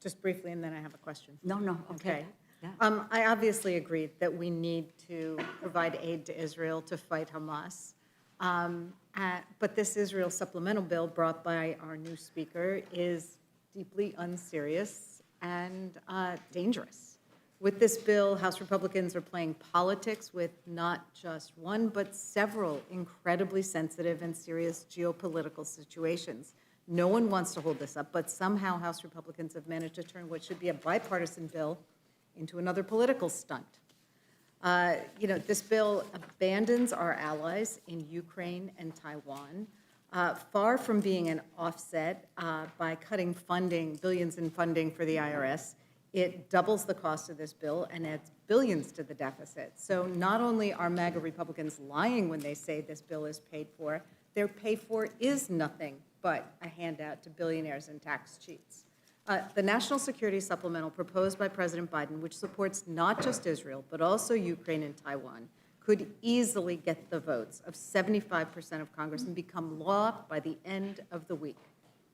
Just briefly, and then I have a question. No, okay. Yeah. I obviously agree that we need to provide aid to Israel to fight Hamas. But this Israel supplemental bill brought by our new speaker is deeply unserious and dangerous. With this bill, House Republicans are playing politics with not just one, but several incredibly sensitive and serious geopolitical situations. No one wants to hold this up, but somehow House Republicans have managed to turn what should be a bipartisan bill into another political stunt. This bill abandons our allies in Ukraine and Taiwan, far from being an offset by cutting funding, billions in funding for the IRS. It doubles the cost of this bill and adds billions to the deficit. So not only are MAGA Republicans lying when they say this bill is paid for, their pay for is nothing but a handout to billionaires and tax cheats. The National Security Supplemental proposed by President Biden, which supports not just Israel, but also Ukraine and Taiwan, could easily get the votes of 75% of Congress and become law by the end of the week.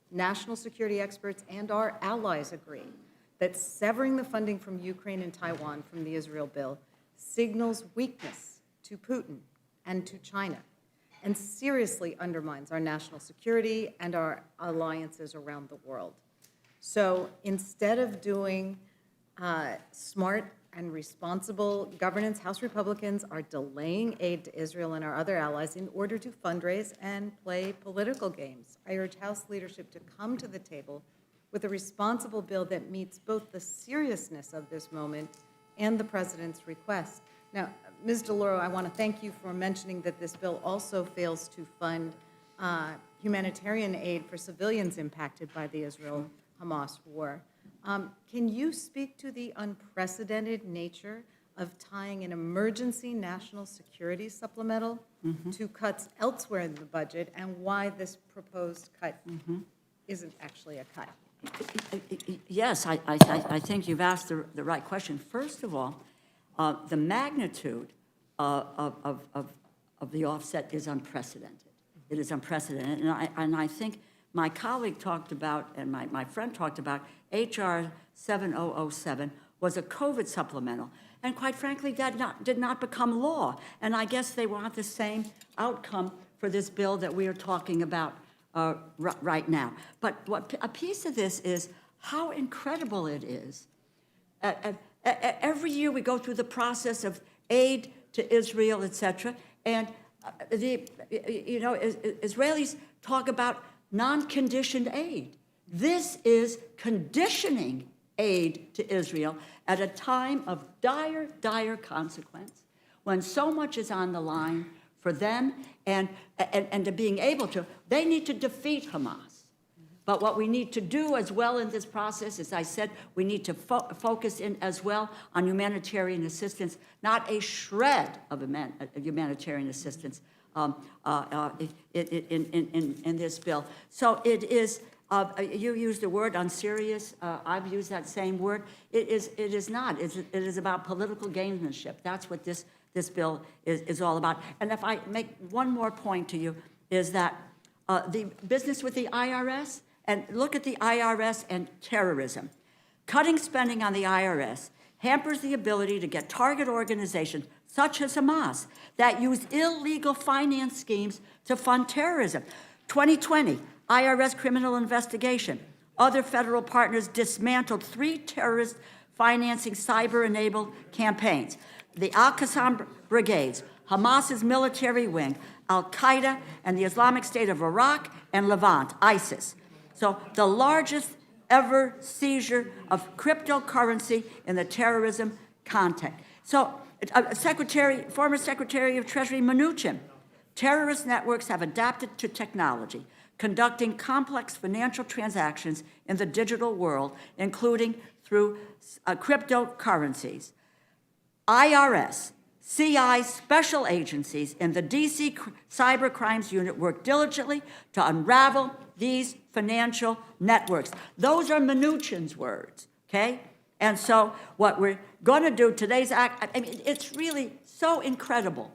National security experts and our allies agree that severing the funding from Ukraine and Taiwan from the Israel bill signals weakness to Putin and to China, and seriously undermines our national security and our alliances around the world. So instead of doing smart and responsible governance, House Republicans are delaying aid to Israel and our other allies in order to fundraise and play political games. I urge House leadership to come to the table with a responsible bill that meets both the seriousness of this moment and the president's request. Now, Ms. DeLauro, I want to thank you for mentioning that this bill also fails to fund humanitarian aid for civilians impacted by the Israel-Hamas war. Can you speak to the unprecedented nature of tying an emergency national security supplemental to cuts elsewhere in the budget, and why this proposed cut isn't actually a cut? Yes, I think you've asked the right question. First of all, the magnitude of the offset is unprecedented. It is unprecedented, and I think my colleague talked about, and my friend talked about, H.R. 7007 was a COVID supplemental, and quite frankly, that did not become law. And I guess they want the same outcome for this bill that we are talking about right now. But a piece of this is how incredible it is. Every year we go through the process of aid to Israel, etc., and Israelis talk about non-conditioned aid. This is conditioning aid to Israel at a time of dire consequence, when so much is on the line for them, and to being able to, they need to defeat Hamas. But what we need to do as well in this process, as I said, we need to focus in as well on humanitarian assistance, not a shred of humanitarian assistance in this bill. So it is, you used the word unserious, I've used that same word. It is not, it is about political gamesmanship. That's what this bill is all about. And if I make one more point to you, is that the business with the IRS, and look at the IRS and terrorism. Cutting spending on the IRS hampers the ability to get target organizations such as Hamas that use illegal finance schemes to fund terrorism. 2020, IRS criminal investigation. Other federal partners dismantled 3 terrorist financing cyber-enabled campaigns. The Al-Qassam brigades, Hamas's military wing, Al-Qaeda, and the Islamic State of Iraq and Levant, ISIS. So the largest ever seizure of cryptocurrency in the terrorism context. So former Secretary of Treasury Mnuchin, terrorist networks have adapted to technology, conducting complex financial transactions in the digital world, including through cryptocurrencies. IRS, CI special agencies in the DC Cyber Crimes Unit work diligently to unravel these financial networks. Those are Mnuchin's words, okay? And so what we're going to do, today's act, I mean, it's really so incredible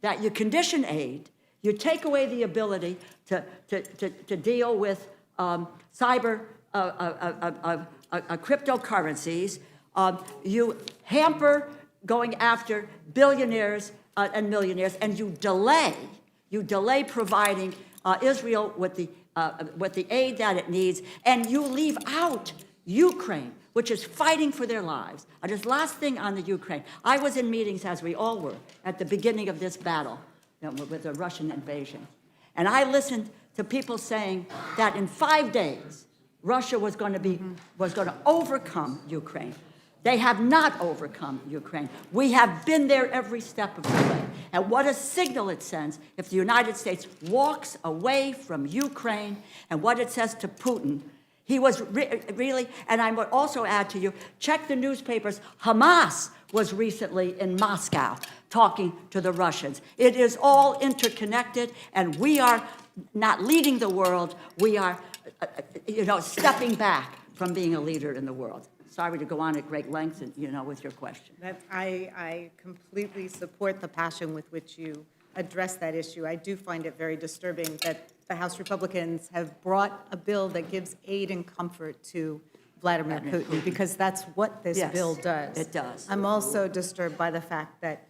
that you condition aid, you take away the ability to deal with cyber cryptocurrencies. You hamper going after billionaires and millionaires, and you delay providing Israel with the aid that it needs, and you leave out Ukraine, which is fighting for their lives. Just last thing on the Ukraine. I was in meetings, as we all were, at the beginning of this battle with the Russian invasion. And I listened to people saying that in 5 days, Russia was going to overcome Ukraine. They have not overcome Ukraine. We have been there every step of the way. And what a signal it sends if the United States walks away from Ukraine, and what it says to Putin. He was really, and I would also add to you, check the newspapers. Hamas was recently in Moscow talking to the Russians. It is all interconnected, and we are not leading the world. We are, stepping back from being a leader in the world. Sorry to go on at great length, with your question. I completely support the passion with which you address that issue. I do find it very disturbing that the House Republicans have brought a bill that gives aid and comfort to Vladimir Putin, because that's what this bill does. It does. I'm also disturbed by the fact that,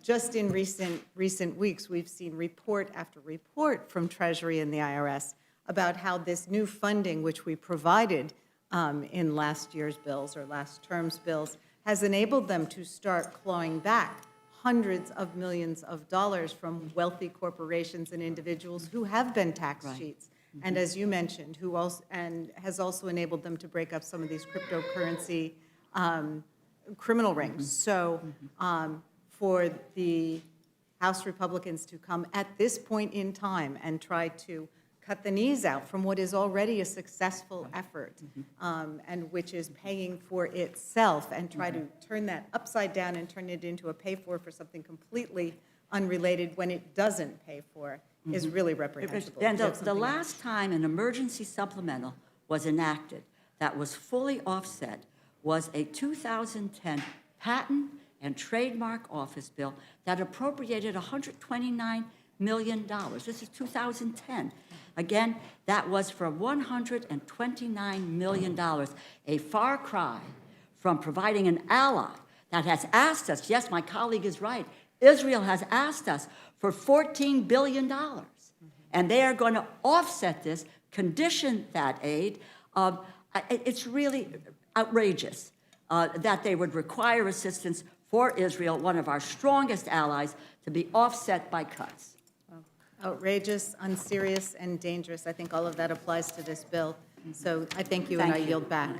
just in recent weeks, we've seen report after report from Treasury and the IRS about how this new funding, which we provided in last year's bills or last term's bills, has enabled them to start clawing back hundreds of millions of dollars from wealthy corporations and individuals who have been tax cheats. And as you mentioned, has also enabled them to break up some of these cryptocurrency criminal rings. So for the House Republicans to come at this point in time and try to cut the knees out from what is already a successful effort, and which is paying for itself, and try to turn that upside down and turn it into a pay-for something completely unrelated when it doesn't pay for, is really reprehensible. And the last time an emergency supplemental was enacted that was fully offset was a 2010 Patent and Trademark Office bill that appropriated $129 million. This is 2010. Again, that was for $129 million, a far cry from providing an ally that has asked us, yes, my colleague is right, Israel has asked us for $14 billion. And they are going to offset this, condition that aid. It's really outrageous that they would require assistance for Israel, one of our strongest allies, to be offset by cuts. Outrageous, unserious, and dangerous. I think all of that applies to this bill. So I thank you, and I yield back.